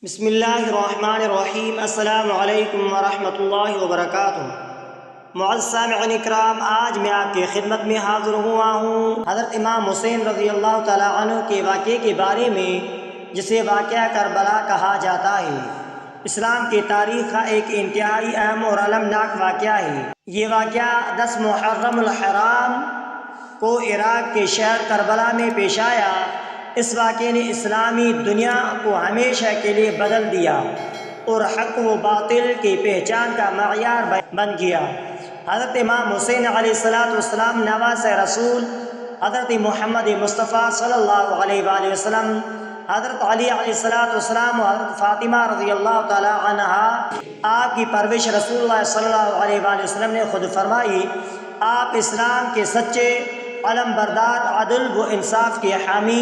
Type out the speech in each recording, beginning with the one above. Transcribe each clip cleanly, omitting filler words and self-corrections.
بسم اللہ الرحمن الرحیم۔ السلام علیکم ورحمۃ اللہ وبرکاتہ۔ معزز سامعین اکرام، آج میں آپ کی خدمت میں حاضر ہوا ہوں حضرت امام حسین رضی اللہ تعالیٰ عنہ کے واقعے کے بارے میں، جسے واقعہ کربلا کہا جاتا ہے۔ اسلام کی تاریخ کا ایک انتہائی اہم اور المناک واقعہ ہے۔ یہ واقعہ 10 محرم الحرام کو عراق کے شہر کربلا میں پیش آیا۔ اس واقعے نے اسلامی دنیا کو ہمیشہ کے لیے بدل دیا اور حق و باطل کی پہچان کا معیار بن گیا۔ حضرت امام حسین علیہ السلام نواز رسول حضرت محمد مصطفیٰ صلی اللہ علیہ وآلہ وسلم، حضرت علی علیہ السلام و حضرت فاطمہ رضی اللہ تعالی عنہا، آپ کی پرورش رسول اللہ صلی اللہ علیہ وآلہ وسلم نے خود فرمائی۔ آپ اسلام کے سچے علم بردار، عدل و انصاف کے حامی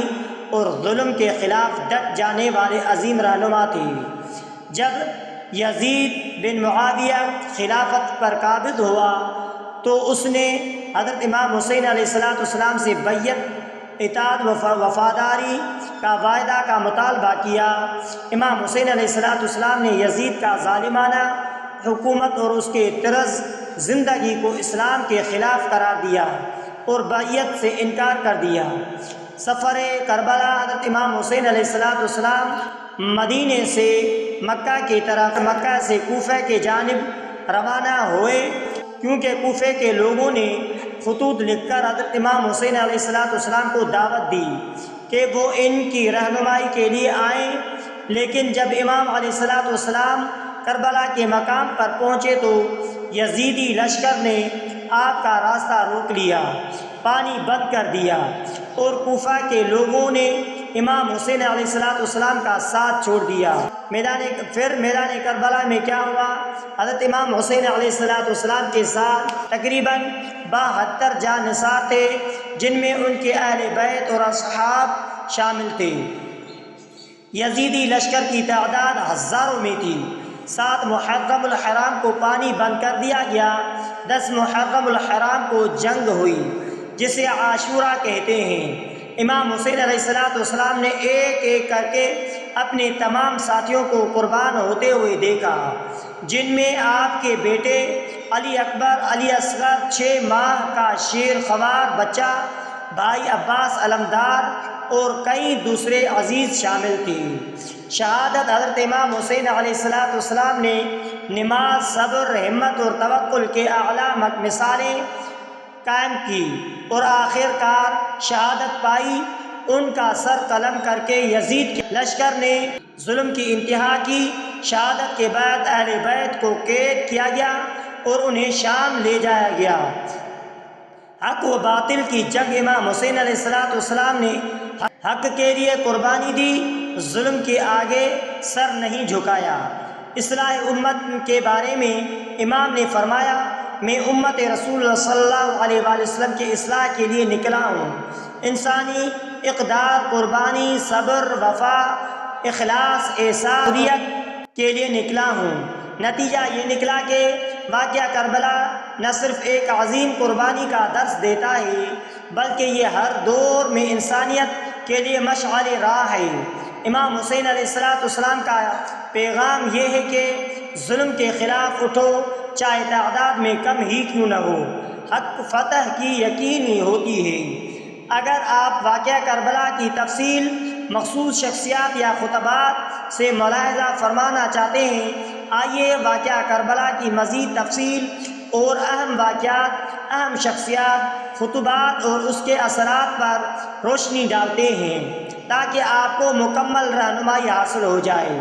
اور ظلم کے خلاف ڈٹ جانے والے عظیم رہنما تھے۔ جب یزید بن معاویہ خلافت پر قابض ہوا تو اس نے حضرت امام حسین علیہ السلام سے بیعت، اطاعت و وفاداری کا وعدہ کا مطالبہ کیا۔ امام حسین علیہ السلام نے یزید کا ظالمانہ حکومت اور اس کے طرز زندگی کو اسلام کے خلاف قرار دیا اور بیعت سے انکار کر دیا۔ سفر کربلا، حضرت امام حسین علیہ السلام مدینے سے مکہ کی طرف، مکہ سے کوفہ کی جانب روانہ ہوئے، کیونکہ کوفہ کے لوگوں نے خطوط لکھ کر حضرت امام حسین علیہ السلام کو دعوت دی کہ وہ ان کی رہنمائی کے لیے آئیں، لیکن جب امام علیہ السلام کربلا کے مقام پر پہنچے تو یزیدی لشکر نے آپ کا راستہ روک لیا، پانی بند کر دیا اور کوفہ کے لوگوں نے امام حسین علیہ السلام کا ساتھ چھوڑ دیا۔ میدان کربلا میں کیا ہوا؟ حضرت امام حسین علیہ السلام کے ساتھ تقریباً 72 جان نثار تھے، جن میں ان کے اہل بیت اور اصحاب شامل تھے۔ یزیدی لشکر کی تعداد ہزاروں میں تھی۔ 7 محرم الحرام کو پانی بند کر دیا گیا۔ 10 محرم الحرام کو جنگ ہوئی، جسے عاشورہ کہتے ہیں۔ امام حسین علیہ السلام نے ایک ایک کر کے اپنے تمام ساتھیوں کو قربان ہوتے ہوئے دیکھا، جن میں آپ کے بیٹے علی اکبر، علی اصغر، 6 ماہ کا شیر خوار بچہ، بھائی عباس علمدار اور کئی دوسرے عزیز شامل تھے۔ شہادت حضرت امام حسین علیہ السلام نے نماز، صبر، ہمت اور توکل کے اعلیٰ مثالیں قائم کی اور آخر کار شہادت پائی۔ ان کا سر قلم کر کے یزید کے لشکر نے ظلم کی انتہا کی۔ شہادت کے بعد اہل بیت کو قید کیا گیا اور انہیں شام لے جایا گیا۔ حق و باطل کی جنگ، امام حسین علیہ السلام نے حق کے لیے قربانی دی، ظلم کے آگے سر نہیں جھکایا۔ اصلاح امت کے بارے میں امام نے فرمایا، میں امت رسول اللہ صلی اللہ علیہ وآلہ وسلم کی اصلاح کے لیے نکلا ہوں۔ انسانی اقدار، قربانی، صبر، وفا، اخلاص، احساسیت کے لیے نکلا ہوں۔ نتیجہ یہ نکلا کہ واقعہ کربلا نہ صرف ایک عظیم قربانی کا درس دیتا ہے، بلکہ یہ ہر دور میں انسانیت کے لیے مشعل راہ ہے۔ امام حسین علیہ السلام کا پیغام یہ ہے کہ ظلم کے خلاف اٹھو، چاہے تعداد میں کم ہی کیوں نہ ہو۔ حق فتح کی یقینی ہوتی ہے۔ اگر آپ واقعہ کربلا کی تفصیل مخصوص شخصیات یا خطبات سے ملاحظہ فرمانا چاہتے ہیں، آئیے واقعہ کربلا کی مزید تفصیل اور اہم واقعات، اہم شخصیات، خطبات اور اس کے اثرات پر روشنی ڈالتے ہیں، تاکہ آپ کو مکمل رہنمائی حاصل ہو جائے۔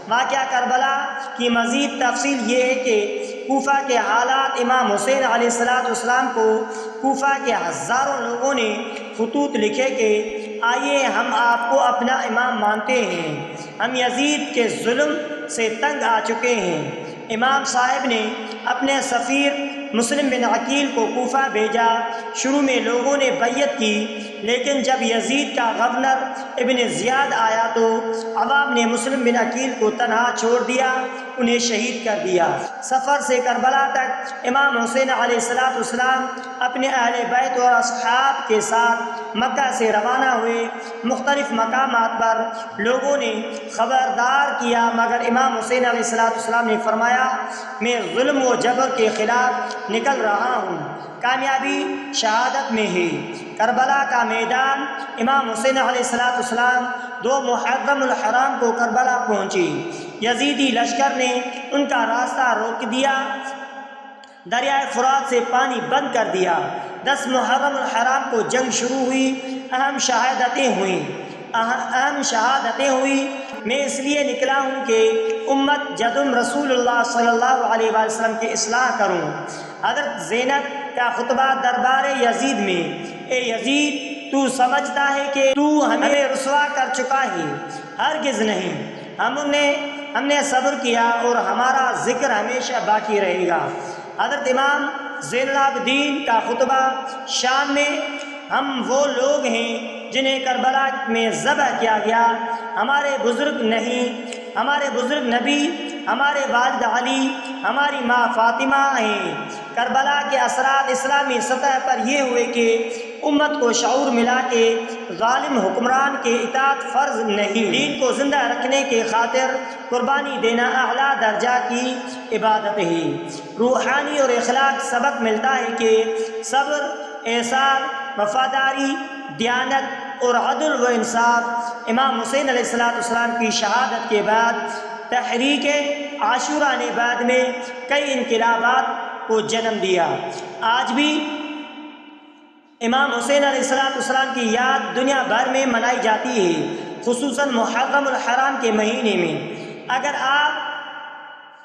واقعہ کربلا کی مزید تفصیل یہ ہے کہ کوفہ کے حالات، امام حسین علیہ السلام کو کوفہ کے ہزاروں لوگوں نے خطوط لکھے کہ آئیے ہم آپ کو اپنا امام مانتے ہیں، ہم یزید کے ظلم سے تنگ آ چکے ہیں۔ امام صاحب نے اپنے سفیر مسلم بن عقیل کو کوفہ بھیجا۔ شروع میں لوگوں نے بیعت کی، لیکن جب یزید کا گورنر ابن زیاد آیا تو عوام نے مسلم بن عقیل کو تنہا چھوڑ دیا انہیں شہید کر دیا۔ سفر سے کربلا تک امام حسین علیہ السلام اپنے اہل بیت اور اصحاب کے ساتھ مکہ سے روانہ ہوئے۔ مختلف مقامات پر لوگوں نے خبردار کیا، مگر امام حسین علیہ السلام نے فرمایا میں ظلم و جبر کے خلاف نکل رہا ہوں، کامیابی شہادت میں ہے۔ کربلا کا میدان۔ امام حسین علیہ السلام 2 محرم الحرام کو کربلا پہنچے۔ یزیدی لشکر نے ان کا راستہ روک دیا، دریائے فرات سے پانی بند کر دیا۔ 10 محرم الحرام کو جنگ شروع ہوئی۔ اہم شہادتیں ہوئی۔ میں اس لیے نکلا ہوں کہ امت جدم رسول اللہ صلی اللہ علیہ وسلم کی اصلاح کروں۔ حضرت زینب کا خطبہ دربار یزید میں: اے یزید، تو سمجھتا ہے کہ تو ہمیں رسوا کر چکا ہے؟ ہرگز نہیں، ہم نے صبر کیا اور ہمارا ذکر ہمیشہ باقی رہے گا۔ حضرت امام زین العابدین کا خطبہ شام میں: ہم وہ لوگ ہیں جنہیں کربلا میں ذبح کیا گیا، ہمارے بزرگ نبی، ہمارے والد علی، ہماری ماں فاطمہ ہیں۔ کربلا کے اثرات اسلامی سطح پر یہ ہوئے کہ امت کو شعور ملا کہ ظالم حکمران کے اطاعت فرض نہیں، دین کو زندہ رکھنے کے خاطر قربانی دینا اعلیٰ درجہ کی عبادت ہے۔ روحانی اور اخلاق سبق ملتا ہے کہ صبر، ایثار، وفاداری، دیانت اور عدل و انصاف۔ امام حسین علیہ السلام کی شہادت کے بعد تحریک عاشورہ نے بعد میں کئی انقلابات کو جنم دیا۔ آج بھی امام حسین علیہ السلام کی یاد دنیا بھر میں منائی جاتی ہے، خصوصاً محرم الحرام کے مہینے میں۔ اگر آپ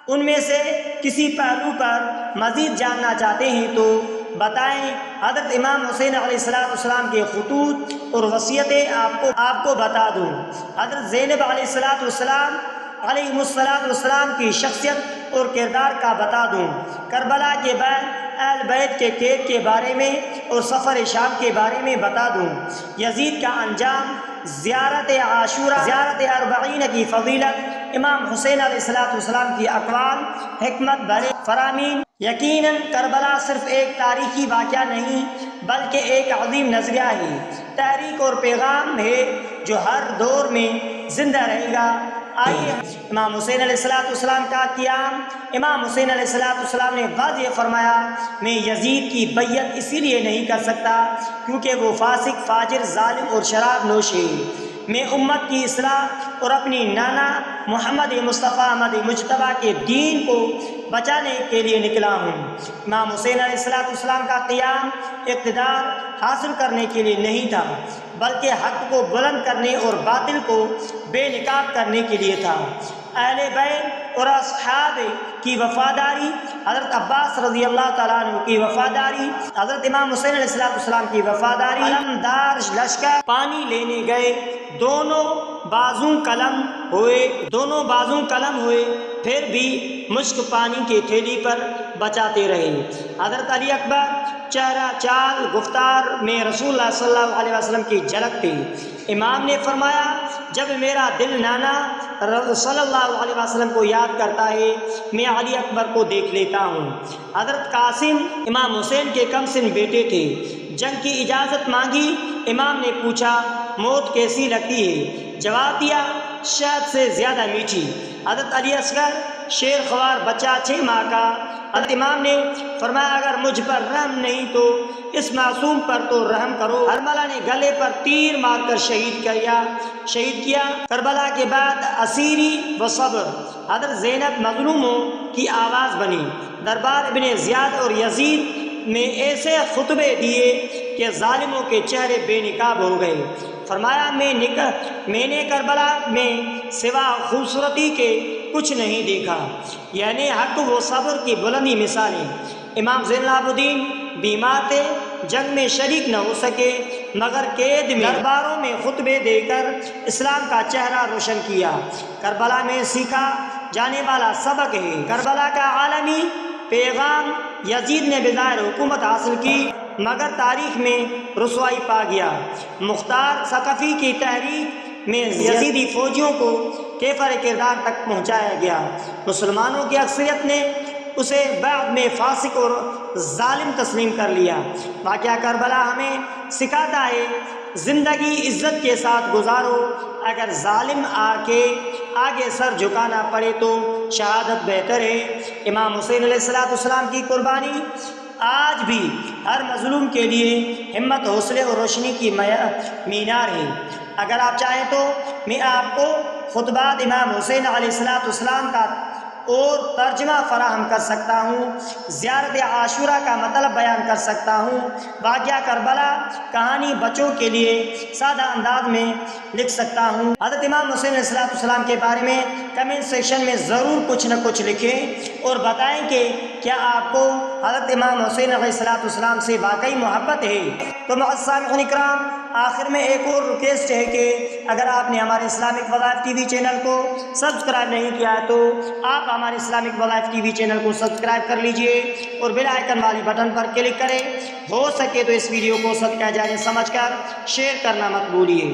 ان میں سے کسی پہلو پر مزید جاننا چاہتے ہیں تو بتائیں۔ حضرت امام حسین علیہ السلام کے خطوط اور وصیتیں آپ کو بتا دوں۔ حضرت زینب علیہ السلام کی شخصیت اور کردار کا بتا دوں۔ کربلا کے بعد اہل بیت کے قید کے بارے میں اور سفر شام کے بارے میں بتا دوں۔ یزید کا انجام، زیارت عاشورہ، زیارت اربعین کی فضیلت، امام حسین علیہ السلام کی اقوال، حکمت بھرے فرامین۔ یقیناً کربلا صرف ایک تاریخی واقعہ نہیں بلکہ ایک عظیم نظریہ ہے، تحریک اور پیغام ہے جو ہر دور میں زندہ رہے گا۔ آئیے امام حسین علیہ السلام کا قیام۔ امام حسین علیہ السلام نے واضح فرمایا میں یزید کی بیعت اسی لیے نہیں کر سکتا کیونکہ وہ فاسق، فاجر، ظالم اور شراب نوش ہے۔ میں امت کی اصلاح اور اپنی نانا محمد مصطفیٰ احمد مجتبیٰ کے دین کو بچانے کے لیے نکلا ہوں۔ امام حسین علیہ السلام کا قیام اقتدار حاصل کرنے کے لیے نہیں تھا بلکہ حق کو بلند کرنے اور باطل کو بے نقاب کرنے کے لیے تھا۔ اہل بیت اور اصحاب کی وفاداری، حضرت عباس رضی اللہ تعالیٰ عنہ کی وفاداری، حضرت امام حسین علیہ السلام کی وفاداری۔ علمدار لشکر پانی لینے گئے، دونوں بازوں قلم ہوئے، پھر بھی مشک پانی کے تھیلی پر بچاتے رہے۔ حضرت علی اکبر چہرہ چال گفتار میں رسول اللہ صلی اللہ علیہ وسلم کی جھلک تھی۔ امام نے فرمایا جب میرا دل نانا صلی اللہ علیہ وسلم کو یاد کرتا ہے میں علی اکبر کو دیکھ لیتا ہوں۔ حضرت قاسم امام حسین کے کم سن بیٹے تھے۔ جنگ کی اجازت مانگی۔ امام نے پوچھا موت کیسی لگتی ہے؟ جواب دیا شہد سے زیادہ میٹھی۔ حضرت علی اصغر شیر خوار بچہ 6 ماہ کا۔ حضرت امام نے فرمایا اگر مجھ پر رحم نہیں تو اس معصوم پر تو رحم کرو۔ حرملہ نے گلے پر تیر مار کر شہید کیا۔ کربلا کے بعد اسیری و صبر، حضرت زینب مظلوموں کی آواز بنی۔ دربار ابن زیاد اور یزید میں ایسے خطبے دیے کہ ظالموں کے چہرے بے نقاب ہو گئے۔ فرمایا میں نے کربلا میں سوا خوبصورتی کے کچھ نہیں دیکھا، یعنی حق و صبر کی بلندی مثالیں۔ امام زین العابدین بیمار تھے، جنگ میں شریک نہ ہو سکے مگر قید میں درباروں میں خطبے دے کر اسلام کا چہرہ روشن کیا۔ کربلا میں سیکھا جانے والا سبق ہے۔ کربلا کا عالمی پیغام یزید نے بظاہر حکومت حاصل کی مگر تاریخ میں رسوائی پا گیا۔ مختار ثقفی کی تحریک میں یزیدی فوجیوں کو کیفر کردار تک پہنچایا گیا۔ مسلمانوں کی اکثریت نے اسے بعد میں فاسق اور ظالم تسلیم کر لیا۔ واقعہ کربلا ہمیں سکھاتا ہے زندگی عزت کے ساتھ گزارو، اگر ظالم آگے سر جھکانا پڑے تو شہادت بہتر ہے۔ امام حسین علیہ السلام کی قربانی آج بھی ہر مظلوم کے لیے ہمت، حوصلے اور روشنی کی مینار ہے۔ اگر آپ چاہیں تو میں آپ کو خطبات امام حسین علیہ السلام کا اور ترجمہ فراہم کر سکتا ہوں، زیارت عاشورہ کا مطلب بیان کر سکتا ہوں، واقعہ کربلا کہانی بچوں کے لیے سادہ انداز میں لکھ سکتا ہوں۔ حضرت امام حسین علیہ السلام کے بارے میں کمنٹ سیکشن میں ضرور کچھ نہ کچھ لکھیں اور بتائیں کہ کیا آپ کو حضرت امام حسین علیہ السلام سے واقعی محبت ہے۔ تو معزز سامعین اکرام، آخر میں ایک اور ریکویسٹ ہے کہ اگر آپ نے ہمارے اسلامک وظائف ٹی وی چینل کو سبسکرائب نہیں کیا ہے تو آپ ہمارے اسلامک وظائف ٹی وی چینل کو سبسکرائب کر لیجئے اور بیل آئیکن والی بٹن پر کلک کریں۔ ہو سکے تو اس ویڈیو کو صدقہ جاریہ سمجھ کر شیئر کرنا مت بھولیے۔